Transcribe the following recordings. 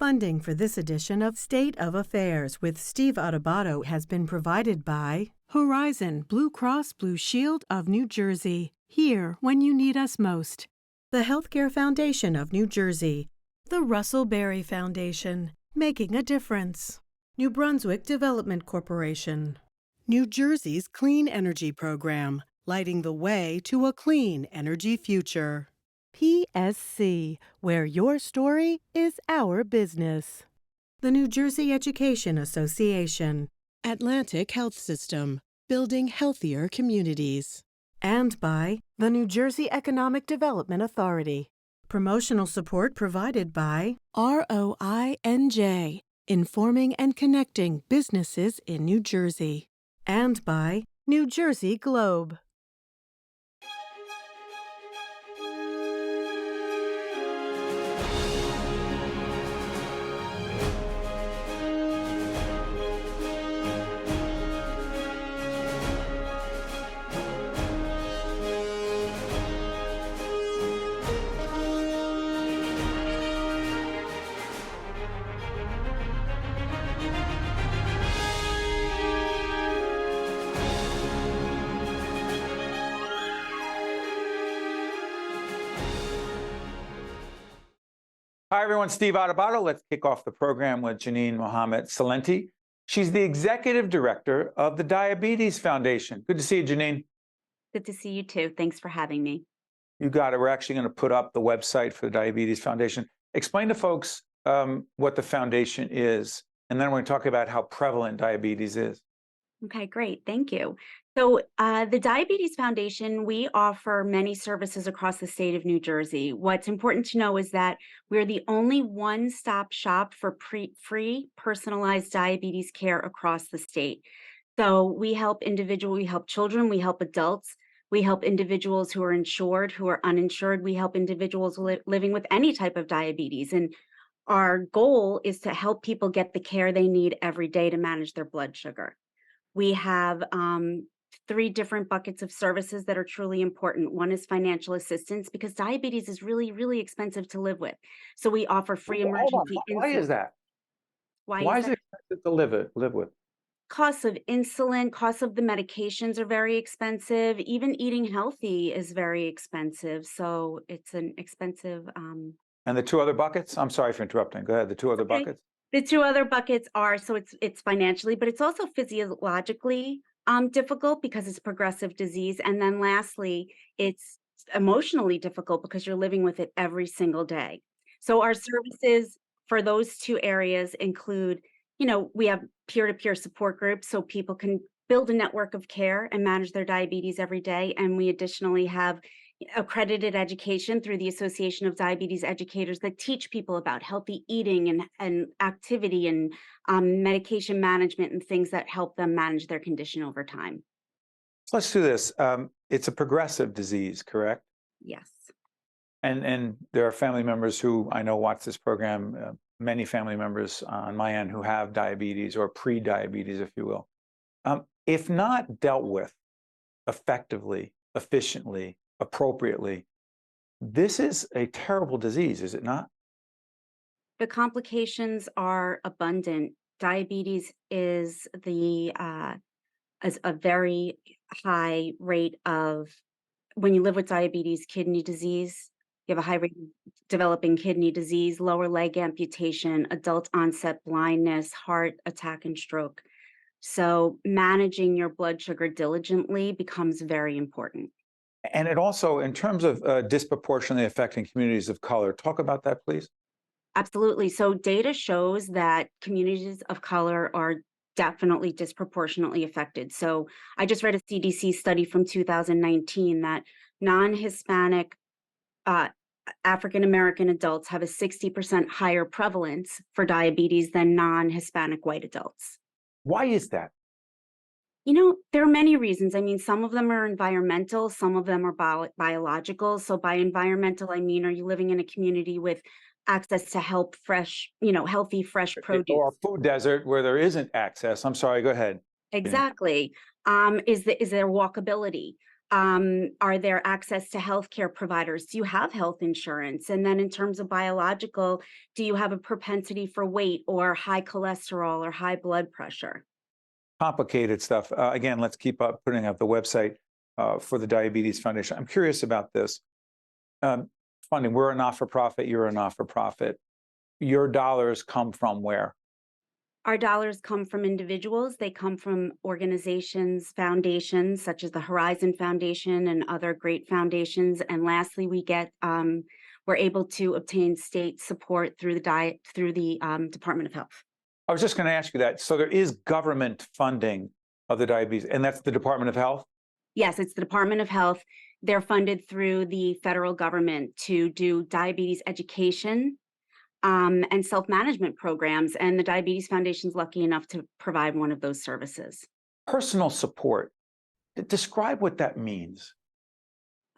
Funding for this edition of State of Affairs with Steve Adubato has been provided by Horizon Blue Cross Blue Shield of New Jersey. Here when you need us most. The Healthcare Foundation of New Jersey. The Russell Berry Foundation, making a difference. New Brunswick Development Corporation. New Jersey's Clean Energy Program, lighting the way to a clean energy future. PSC, where your story is our business. The New Jersey Education Association. Atlantic Health System, building healthier communities. And by the New Jersey Economic Development Authority. Promotional support provided by ROINJ, informing and connecting businesses in New Jersey. And by New Jersey Globe. Hi, everyone. Steve Adubato. Let's kick off the program with Ginine Mohamad Cilenti. She's the executive director of the Diabetes Foundation. Good to see you, Ginine. Good to see you, too. Thanks for having me. You got it. We're actually going to put up the website for the Diabetes Foundation. Explain to folks what the foundation is, and then we're going to talk about how prevalent diabetes is. Okay, great. Thank you. So the Diabetes Foundation, we offer many services across the state of New Jersey. What's important to know is that we're the only one-stop shop for free personalized diabetes care across the state. So we help individuals, we help children, we help adults, we help individuals who are insured, who are uninsured, we help individuals living with any type of diabetes. And our goal is to help people get the care they need every day to manage their blood sugar. We have 3 different buckets of services that are truly important. One is financial assistance, because diabetes is really, really expensive to live with. So we offer free emergency insulin. Why is that? Why is it expensive to live with? Costs of insulin, costs of the medications are very expensive. Even eating healthy is very expensive. So it's an expensive. And the 2 other buckets? I'm sorry for interrupting. Go ahead. The 2 other buckets? The 2 other buckets are, so it's financially, but it's also physiologically difficult because it's progressive disease. And then lastly, it's emotionally difficult because you're living with it every single day. So our services for those 2 areas include, we have peer-to-peer support groups so people can build a network of care and manage their diabetes every day. And we additionally have accredited education through the Association of Diabetes Educators that teach people about healthy eating and activity and medication management and things that help them manage their condition over time. So let's do this. It's a progressive disease, correct? Yes. And there are family members who I know watch this program, many family members on my end who have diabetes or pre-diabetes, if you will. If not dealt with effectively, efficiently, appropriately, this is a terrible disease, is it not? The complications are abundant. Diabetes is a very high rate of, when you live with diabetes, kidney disease. You have a high rate of developing kidney disease, lower leg amputation, adult onset blindness, heart attack, and stroke. So managing your blood sugar diligently becomes very important. And it also, in terms of disproportionately affecting communities of color, talk about that, please. Absolutely. So data shows that communities of color are definitely disproportionately affected. So I just read a CDC study from 2019 that non-Hispanic African-American adults have a 60% higher prevalence for diabetes than non-Hispanic white adults. Why is that? There are many reasons. I mean, some of them are environmental, some of them are biological. So by environmental, I mean, are you living in a community with access to healthy, fresh produce? Or a food desert where there isn't access. I'm sorry, go ahead. Exactly. Is there walkability? Are there access to healthcare providers? Do you have health insurance? And then in terms of biological, do you have a propensity for weight or high cholesterol or high blood pressure? Complicated stuff. Again, let's keep up putting up the website for the Diabetes Foundation. I'm curious about this. Funding, we're a not-for-profit, you're a not-for-profit. Your dollars come from where? Our dollars come from individuals. They come from organizations, foundations, such as the Horizon Foundation and other great foundations. And lastly, we're able to obtain state support through the Department of Health. I was just going to ask you that. So there is government funding of the diabetes, and that's the Department of Health? Yes, it's the Department of Health. They're funded through the federal government to do diabetes education and self-management programs. And the Diabetes Foundation is lucky enough to provide one of those services. Personal support. Describe what that means.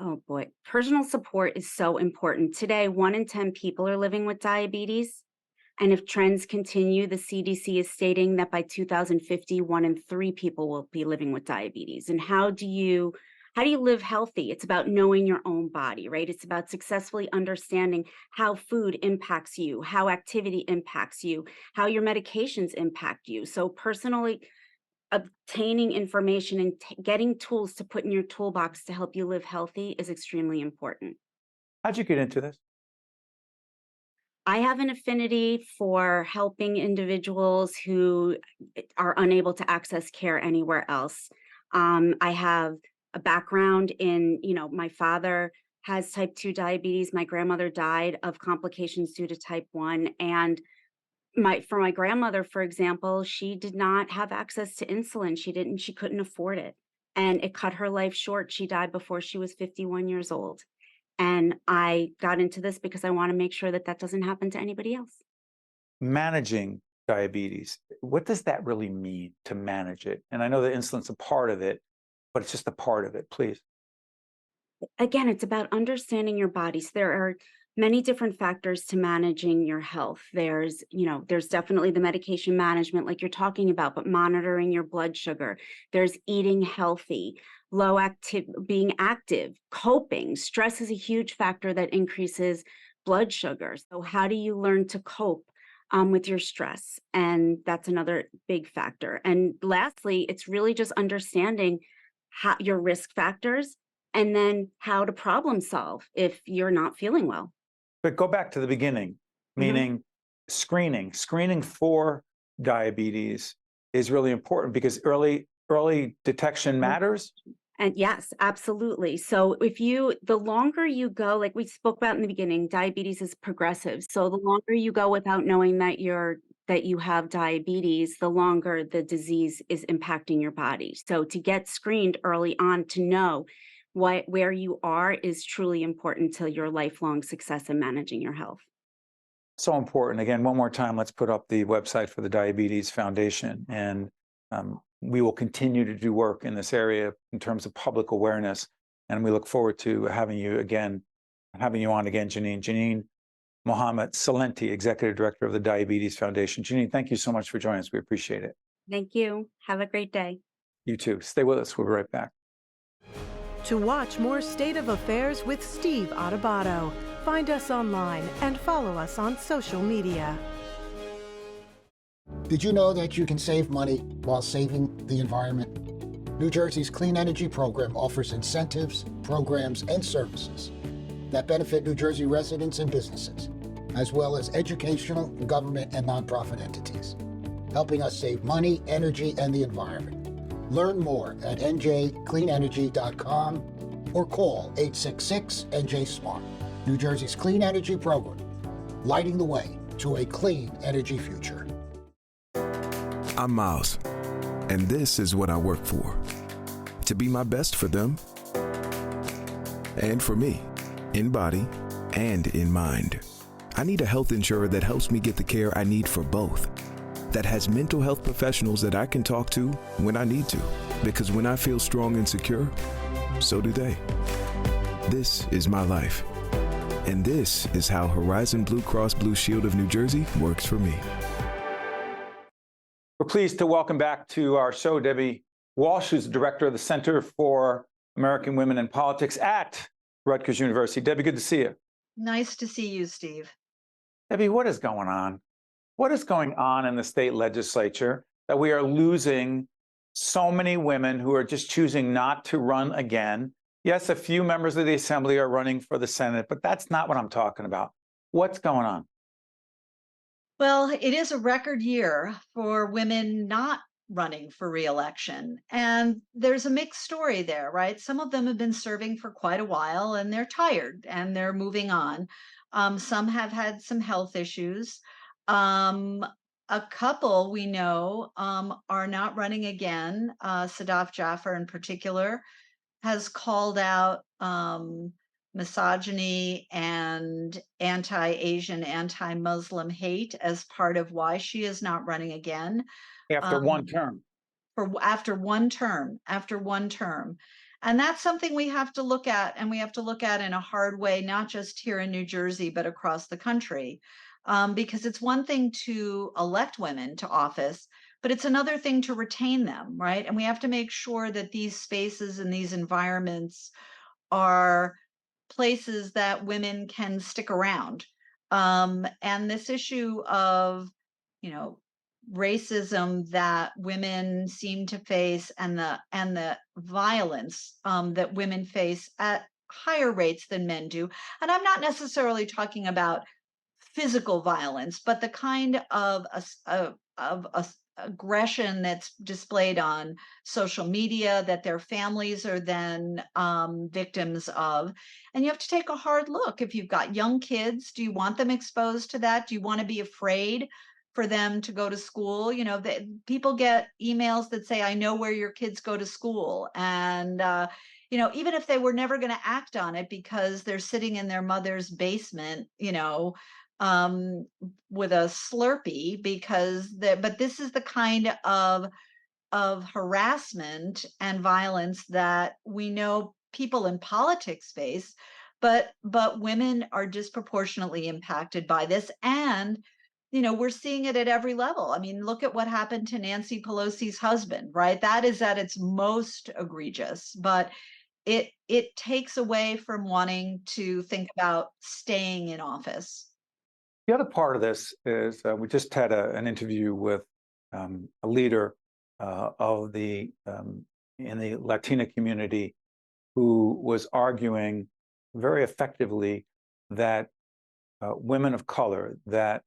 Oh boy, personal support is so important. Today, 1 in 10 people are living with diabetes. And if trends continue, the CDC is stating that by 2050, 1 in 3 people will be living with diabetes. And how do you live healthy? It's about knowing your own body, right? It's about successfully understanding how food impacts you, how activity impacts you, how your medications impact you. So personally, obtaining information and getting tools to put in your toolbox to help you live healthy is extremely important. How'd you get into this? I have an affinity for helping individuals who are unable to access care anywhere else. I have a background in, my father has type 2 diabetes. My grandmother died of complications due to type 1. And for my grandmother, for example, she did not have access to insulin. She couldn't afford it. And it cut her life short. She died before she was 51 years old. And I got into this because I want to make sure that doesn't happen to anybody else. Managing diabetes, what does that really mean to manage it? And I know that insulin's a part of it, but it's just a part of it, please. Again, it's about understanding your body. So there are many different factors to managing your health. There's definitely the medication management like you're talking about, but monitoring your blood sugar. There's eating healthy, being active, coping. Stress is a huge factor that increases blood sugar. So how do you learn to cope with your stress? And that's another big factor. And lastly, it's really just understanding your risk factors and then how to problem solve if you're not feeling well. But go back to the beginning, meaning screening. Screening for diabetes is really important because early detection matters. And yes, absolutely. So the longer you go, like we spoke about in the beginning, diabetes is progressive. So the longer you go without knowing that you have diabetes, the longer the disease is impacting your body. So to get screened early on to know where you are is truly important to your lifelong success in managing your health. So important. Again, one more time, let's put up the website for the Diabetes Foundation. And we will continue to do work in this area in terms of public awareness. And we look forward to having you on again, Ginine Mohamad Cilenti, Executive Director of the Diabetes Foundation. Ginine, thank you so much for joining us. We appreciate it. Thank you. Have a great day. You too. Stay with us. We'll be right back. To watch more State of Affairs with Steve Adubato, find us online and follow us on social media. Did you know that you can save money while saving the environment? New Jersey's Clean Energy Program offers incentives, programs, and services that benefit New Jersey residents and businesses, as well as educational, government, and nonprofit entities, helping us save money, energy, and the environment. Learn more at njcleanenergy.com or call 866-NJ-SMART. New Jersey's Clean Energy Program, lighting the way to a clean energy future. I'm Miles, and this is what I work for. To be my best for them and for me, in body and in mind. I need a health insurer that helps me get the care I need for both. That has mental health professionals that I can talk to when I need to. Because when I feel strong and secure, so do they. This is my life. And this is how Horizon Blue Cross Blue Shield of New Jersey works for me. We're pleased to welcome back to our show Debbie Walsh, who's the director of the Center for American Women in Politics at Rutgers University. Debbie, good to see you. Nice to see you, Steve. Debbie, what is going on? What is going on in the state legislature that we are losing so many women who are just choosing not to run again? Yes, a few members of the assembly are running for the Senate, but that's not what I'm talking about. What's going on? Well, it is a record year for women not running for re-election. And there's a mixed story there, right? Some of them have been serving for quite a while and they're tired and they're moving on. Some have had some health issues. A couple we know are not running again. Sadaf Jaffer in particular has called out misogyny and anti-Asian, anti-Muslim hate as part of why she is not running again. After one term. After one term. And that's something we have to look at, and we have to look at in a hard way, not just here in New Jersey, but across the country. Because it's one thing to elect women to office, but it's another thing to retain them, right? And we have to make sure that these spaces and these environments are places that women can stick around. And this issue of, racism that women seem to face and the violence that women face at higher rates than men do. And I'm not necessarily talking about physical violence, but the kind of aggression that's displayed on social media that their families are then victims of. And you have to take a hard look. If you've got young kids, do you want them exposed to that? Do you want to be afraid for them to go to school? People get emails that say, I know where your kids go to school. And, even if they were never going to act on it because they're sitting in their mother's basement, with a Slurpee, but this is the kind of harassment and violence that we know people in politics face, but women are disproportionately impacted by this. And we're seeing it at every level. I mean, look at what happened to Nancy Pelosi's husband, right? That is at its most egregious, but it takes away from wanting to think about staying in office. The other part of this is we just had an interview with a leader of the in the Latina community who was arguing very effectively that women of color, that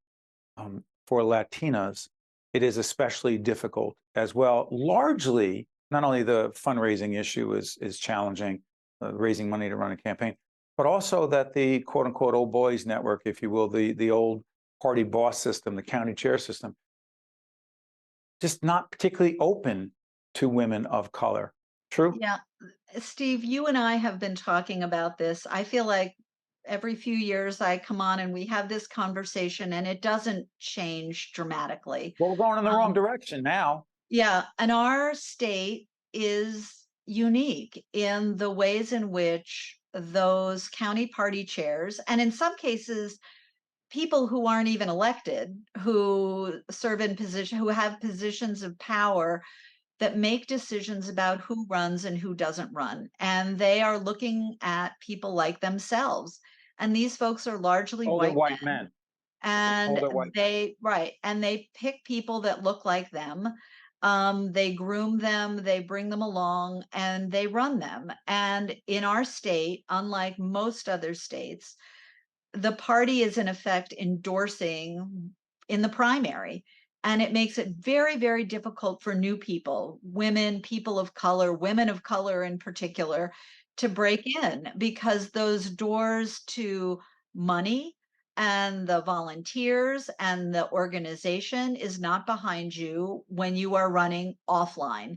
for Latinas, it is especially difficult as well. Largely, not only the fundraising issue is challenging, raising money to run a campaign, but also that the quote unquote old boys network, if you will, the old party boss system, the county chair system, just not particularly open to women of color. True? Yeah. Steve, you and I have been talking about this. I feel like every few years I come on and we have this conversation and it doesn't change dramatically. Well, we're going in the wrong direction now. Yeah. And our state is unique in the ways in which those county party chairs, and in some cases, people who aren't even elected, who serve in who have positions of power that make decisions about who runs and who doesn't run. And they are looking at people like themselves. And these folks are largely white men. And they pick people that look like them. They groom them, they bring them along, and they run them. And in our state, unlike most other states, the party is in effect endorsing in the primary. And it makes it very, very difficult for new people, women, people of color, women of color in particular, to break in, because those doors to money and the volunteers and the organization is not behind you when you are running offline.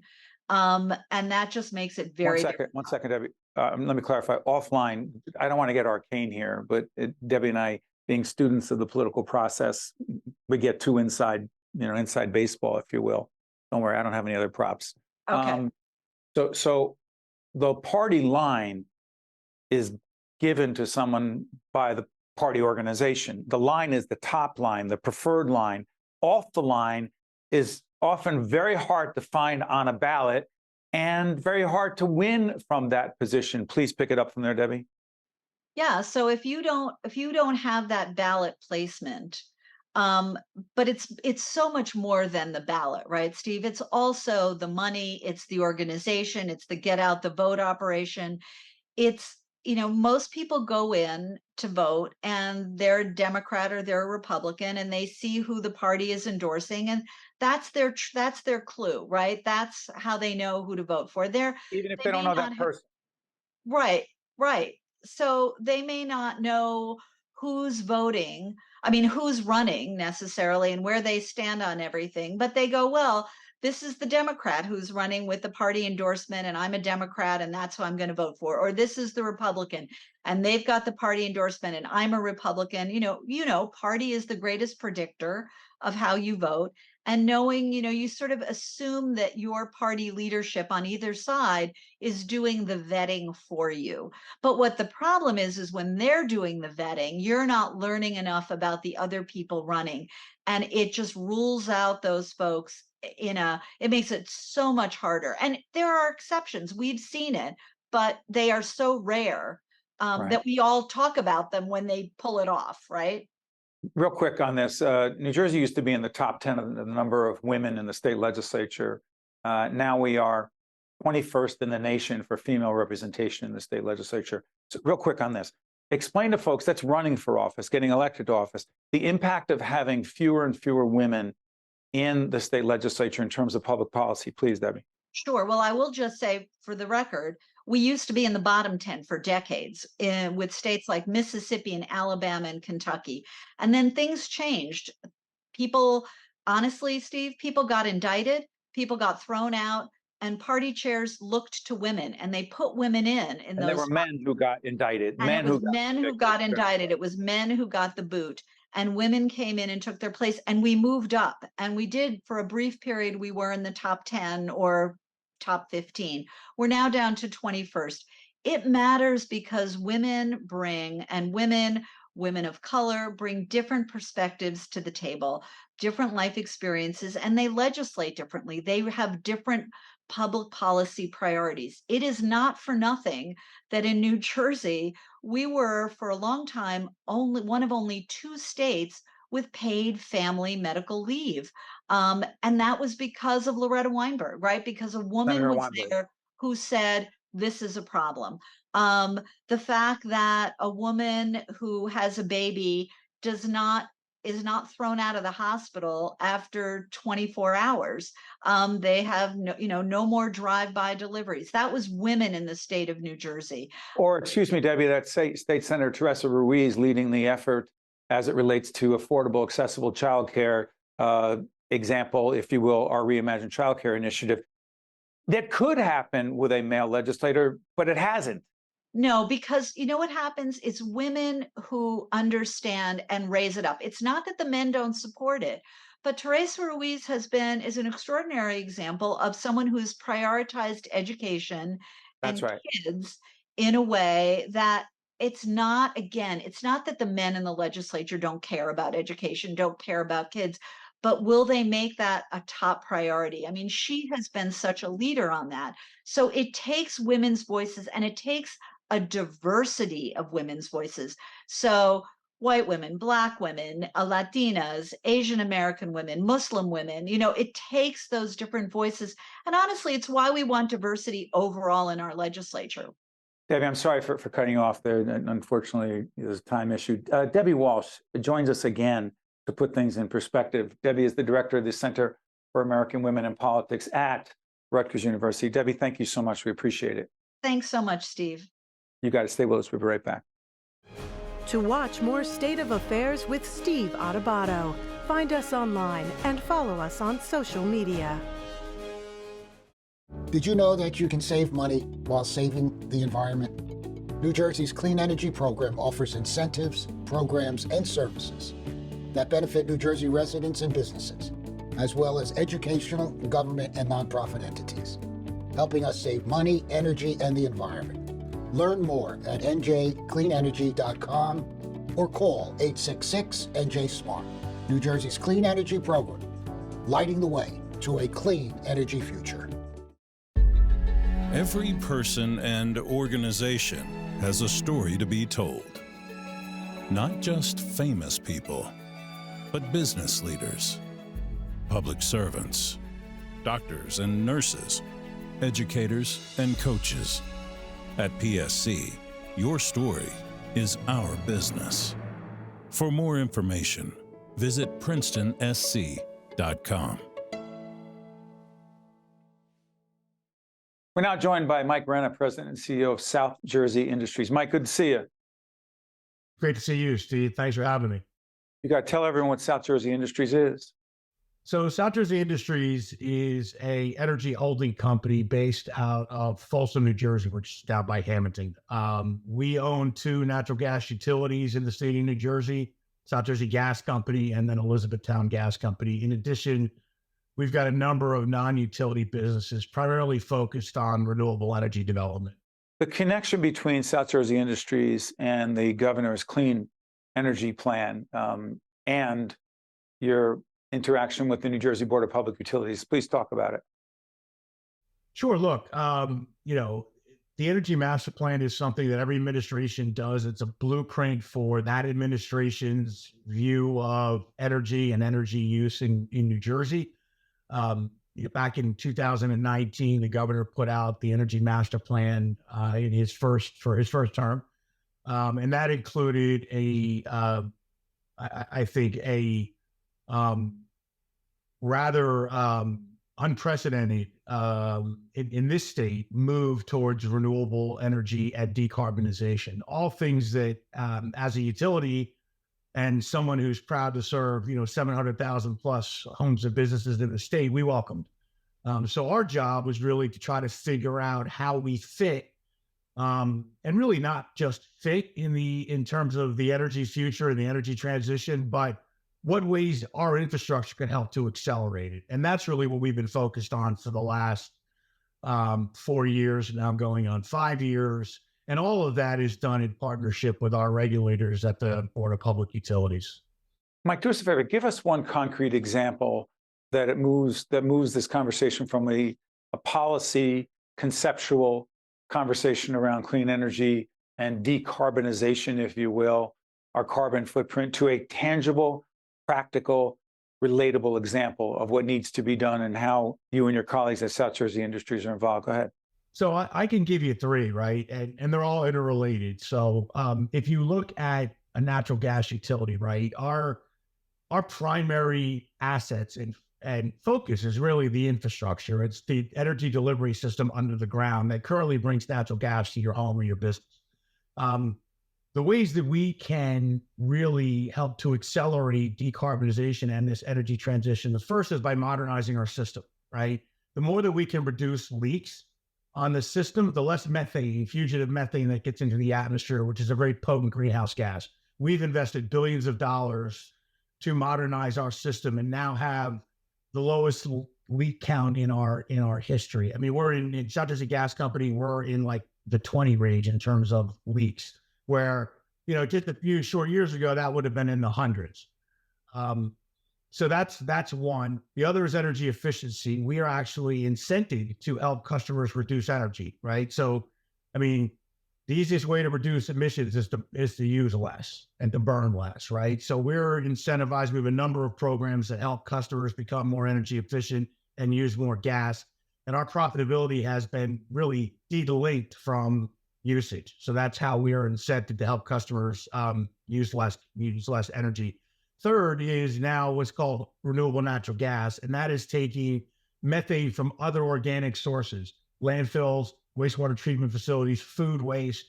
And that just makes it very One second, Debbie. Let me clarify. Offline, I don't want to get arcane here, but Debbie and I, being students of the political process, we get too inside baseball, if you will. Don't worry, I don't have any other props. Okay. So the party line is given to someone by the party organization. The line is the top line, the preferred line. Off the line is often very hard to find on a ballot and very hard to win from that position. Please pick it up from there, Debbie. Yeah, so if you don't have that ballot placement, but it's so much more than the ballot, right, Steve? It's also the money, it's the organization, it's the get out the vote operation. It's, most people go in to vote and they're a Democrat or they're a Republican and they see who the party is endorsing, and that's their clue, right? That's how they know who to vote for. Even if they don't may know not that person. Right, right. So they may not know who's voting, who's running necessarily and where they stand on everything, but they go, well, this is the Democrat who's running with the party endorsement, and I'm a Democrat, and that's who I'm going to vote for. Or this is the Republican, and they've got the party endorsement, and I'm a Republican. Party is the greatest predictor of how you vote. And knowing, you sort of assume that your party leadership on either side is doing the vetting for you. But what the problem is when they're doing the vetting, you're not learning enough about the other people running. And it just rules out those folks it makes it so much harder. And there are exceptions. We've seen it, but they are so rare Right. that we all talk about them when they pull it off, right? Real quick on this, New Jersey used to be in the top 10 of the number of women in the state legislature. Now we are 21st in the nation for female representation in the state legislature. So real quick on this, explain to folks that's running for office, getting elected to office, the impact of having fewer and fewer women in the state legislature in terms of public policy. Please, Debbie. Sure. Well, I will just say for the record, we used to be in the bottom 10 for decades with states like Mississippi and Alabama and Kentucky. And then things changed. People, honestly, Steve, people got indicted, people got thrown out, and party chairs looked to women and they put women in And those. there were men who got indicted. And it was men who got indicted. It was men who got the boot. And women came in and took their place, and we moved up. And we did, for a brief period, we were in the top 10 or top 15. We're now down to 21st. It matters because women of color bring different perspectives to the table, different life experiences, and they legislate differently. They have different public policy priorities. It is not for nothing that in New Jersey, we were for a long time one of only 2 states with paid family medical leave. And that was because of Loretta Weinberg, right? Because a woman Senator was Weinberg. there who said, this is a problem. The fact that a woman who has a baby is not thrown out of the hospital after 24 hours. They have no more drive-by deliveries. That was women in the state of New Jersey. Or, excuse me, Debbie, that's State Senator Teresa Ruiz leading the effort as it relates to affordable, accessible childcare. Example, if you will, our Reimagined Childcare Initiative. That could happen with a male legislator, but it hasn't. No, because what happens is women who understand and raise it up. It's not that the men don't support it, but Teresa Ruiz is an extraordinary example of someone who's prioritized education and kids in a way that it's not that the men in the legislature don't care about education, don't care about kids, but will they make that a top priority? She has been such a leader on that. So it takes women's voices, and it takes a diversity of women's voices. So white women, Black women, Latinas, Asian American women, Muslim women, it takes those different voices. And honestly, it's why we want diversity overall in our legislature. Debbie, I'm sorry for cutting you off there. Unfortunately, there's a time issue. Debbie Walsh joins us again to put things in perspective. Debbie is the director of the Center for American Women in Politics at Rutgers University. Debbie, thank you so much. We appreciate it. Thanks so much, Steve. You got to stay with us. We'll be right back. To watch more State of Affairs with Steve Adubato, find us online and follow us on social media. Did you know that you can save money while saving the environment? New Jersey's Clean Energy Program offers incentives, programs, and services that benefit New Jersey residents and businesses, as well as educational, government, and nonprofit entities, helping us save money, energy, and the environment. Learn more at njcleanenergy.com or call 866-NJ-SMART. New Jersey's Clean Energy Program, lighting the way to a clean energy future. Every person and organization has a story to be told. Not just famous people, but business leaders, public servants, doctors and nurses, educators and coaches. At PSC, your story is our business. For more information, visit princetonsc.com. We're now joined by Mike Renna, President and CEO of South Jersey Industries. Mike, good to see you. Great to see you, Steve. Thanks for having me. You got to tell everyone what South Jersey Industries is. So South Jersey Industries is a energy holding company based out of Folsom, New Jersey, which is down by Hamilton. We own 2 natural gas utilities in the state of New Jersey, South Jersey Gas Company and then Elizabethtown Gas Company. In addition, we've got a number of non-utility businesses primarily focused on renewable energy development. The connection between South Jersey Industries and the governor's clean energy plan and your interaction with the New Jersey Board of Public Utilities, please talk about it. Sure. Look, the Energy Master Plan is something that every administration does. It's a blueprint for that administration's view of energy and energy use in New Jersey. Back in 2019, the governor put out the Energy Master Plan in his first term, and that included a rather unprecedented in this state move towards renewable energy and decarbonization. All things that, as a utility and someone who's proud to serve, 700,000 plus homes and businesses in the state, we welcomed. So our job was really to try to figure out how we fit, and really not just fit in terms of the energy future and the energy transition, but what ways our infrastructure can help to accelerate it. And that's really what we've been focused on for the last 4 years, now going on 5 years. And all of that is done in partnership with our regulators at the Board of Public Utilities. Mike, do us a favor, give us one concrete example that moves this conversation from a policy, conceptual conversation around clean energy and decarbonization, if you will, our carbon footprint, to a tangible, practical, relatable example of what needs to be done and how you and your colleagues at South Jersey Industries are involved. Go ahead. So I can give you 3, right? And they're all interrelated. So if you look at a natural gas utility, right, our primary assets and focus is really the infrastructure. It's the energy delivery system under the ground that currently brings natural gas to your home or your business. The ways that we can really help to accelerate decarbonization and this energy transition, the first is by modernizing our system, right? The more that we can reduce leaks on the system, the less methane, fugitive methane that gets into the atmosphere, which is a very potent greenhouse gas. We've invested billions of dollars to modernize our system and now have the lowest leak count in our history. I mean, we're in South Jersey Gas Company, we're in like the 20 range in terms of leaks, where, just a few short years ago, that would have been in the hundreds. So that's one. The other is energy efficiency. We are actually incented to help customers reduce energy, right? So, I mean, the easiest way to reduce emissions is to use less and to burn less, right? So we're incentivized. We have a number of programs that help customers become more energy efficient and use more gas. And our profitability has been really de-linked from usage. So that's how we are incented to help customers use less energy. Third is now what's called renewable natural gas, and that is taking methane from other organic sources, landfills, wastewater treatment facilities, food waste.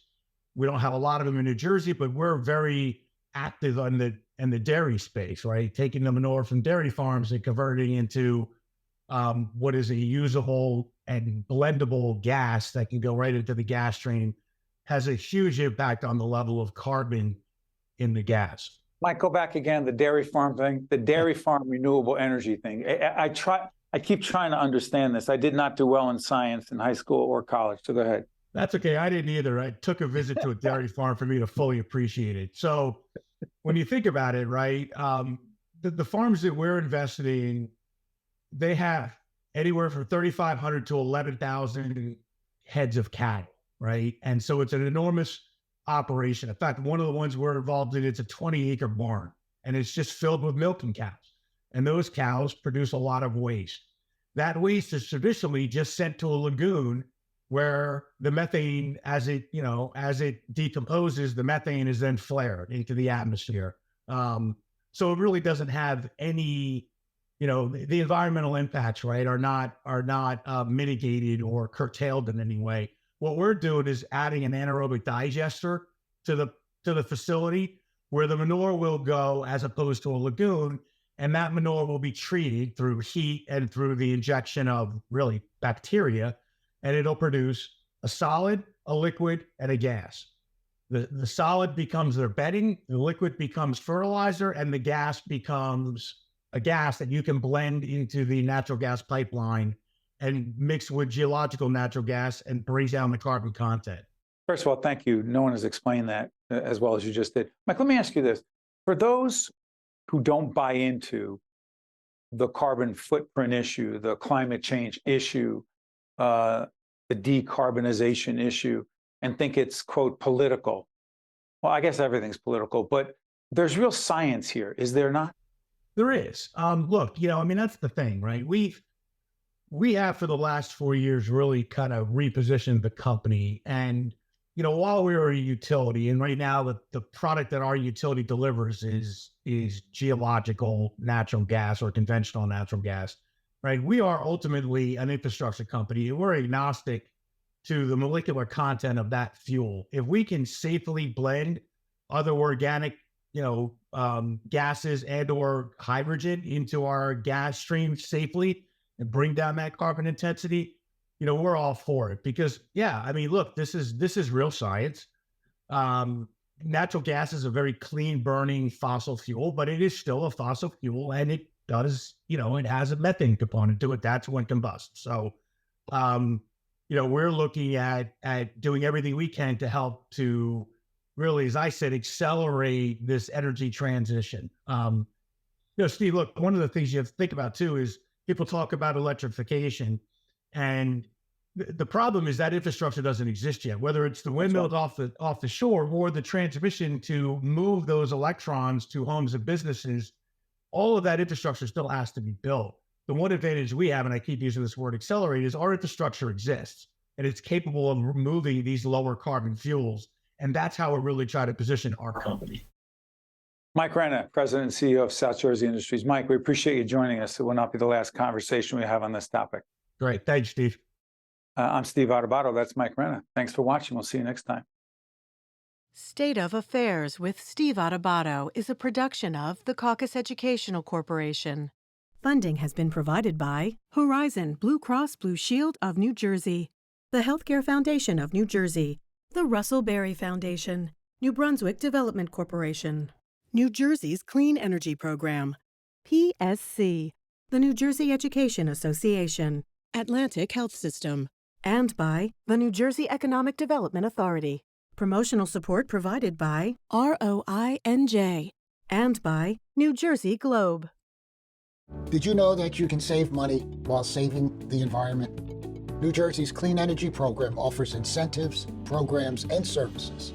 We don't have a lot of them in New Jersey, but we're very active in the dairy space, right? Taking the manure from dairy farms and converting into what is a usable and blendable gas that can go right into the gas stream, has a huge impact on the level of carbon in the gas. Mike, go back again, the dairy farm thing, the dairy farm renewable energy thing. I keep trying to understand this. I did not do well in science in high school or college, so go ahead. That's okay. I didn't either. I took a visit to a dairy farm for me to fully appreciate it. So when you think about it, right, the farms that we're invested in, they have anywhere from 3,500 to 11,000 heads of cattle, right? And so it's an enormous operation. In fact, one of the ones we're involved in, it's a 20-acre barn, and it's just filled with milking cows. And those cows produce a lot of waste. That waste is traditionally just sent to a lagoon where the methane, as it decomposes, the methane is then flared into the atmosphere. So it really doesn't have any, the environmental impacts, right, are not mitigated or curtailed in any way. What we're doing is adding an anaerobic digester to the facility where the manure will go as opposed to a lagoon, and that manure will be treated through heat and through the injection of really bacteria, and it'll produce a solid, a liquid, and a gas. The solid becomes their bedding, the liquid becomes fertilizer, and the gas becomes a gas that you can blend into the natural gas pipeline and mix with geological natural gas and bring down the carbon content. First of all, thank you. No one has explained that as well as you just did. Mike, let me ask you this. For those who don't buy into the carbon footprint issue, the climate change issue, the decarbonization issue, and think it's, quote, political. Well, I guess everything's political, but there's real science here, is there not? There is. Look, that's the thing, right? We have for the last 4 years really kind of repositioned the company. And, while we were a utility, and right now the product that our utility delivers is geological natural gas or conventional natural gas, right? We are ultimately an infrastructure company, and we're agnostic to the molecular content of that fuel. If we can safely blend other organic, gases and or hydrogen into our gas stream safely and bring down that carbon intensity, we're all for it. Because look, this is real science. Natural gas is a very clean burning fossil fuel, but it is still a fossil fuel, and it does, it has a methane component to it. That's when it combusts. So, we're looking at doing everything we can to help to really, as I said, accelerate this energy transition. Steve, look, one of the things you have to think about too is people talk about electrification, and the problem is that infrastructure doesn't exist yet, whether it's the windmills off the shore or the transmission to move those electrons to homes and businesses. All of that infrastructure still has to be built. The one advantage we have, and I keep using this word accelerate, is our infrastructure exists and it's capable of removing these lower carbon fuels. And that's how we're really trying to position our company. Mike Renna, President and CEO of South Jersey Industries. Mike, we appreciate you joining us. It will not be the last conversation we have on this topic. Great. Thanks, Steve. I'm Steve Adubato. That's Mike Renna. Thanks for watching. We'll see you next time. State of Affairs with Steve Adubato is a production of the Caucus Educational Corporation. Funding has been provided by Horizon Blue Cross Blue Shield of New Jersey, the Healthcare Foundation of New Jersey, the Russell Berry Foundation, New Brunswick Development Corporation, New Jersey's Clean Energy Program, PSC, the New Jersey Education Association, Atlantic Health System, and by the New Jersey Economic Development Authority. Promotional support provided by ROINJ and by New Jersey Globe. Did you know that you can save money while saving the environment? New Jersey's Clean Energy Program offers incentives, programs, and services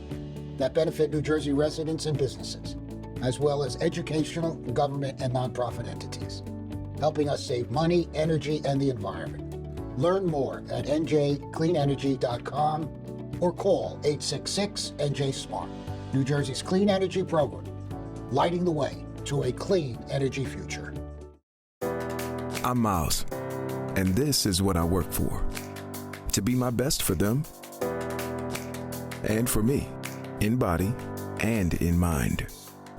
that benefit New Jersey residents and businesses, as well as educational, government, and nonprofit entities, helping us save money, energy, and the environment. Learn more at njcleanenergy.com or call 866-NJ-SMART. New Jersey's Clean Energy Program, lighting the way to a clean energy future. I'm Miles, and this is what I work for. To be my best for them and for me, in body and in mind.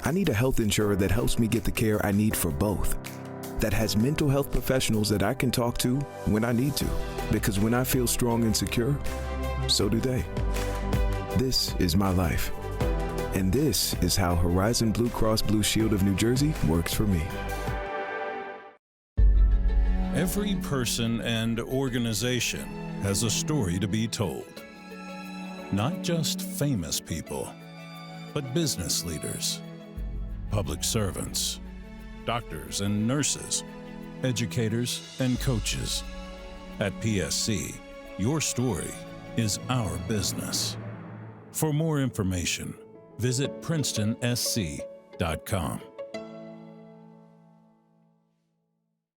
I need a health insurer that helps me get the care I need for both. That has mental health professionals that I can talk to when I need to. Because when I feel strong and secure, so do they. This is my life. And this is how Horizon Blue Cross Blue Shield of New Jersey works for me. Every person and organization has a story to be told. Not just famous people, but business leaders, public servants, doctors and nurses, educators and coaches. At PSC, your story is our business. For more information, visit princetonsc.com.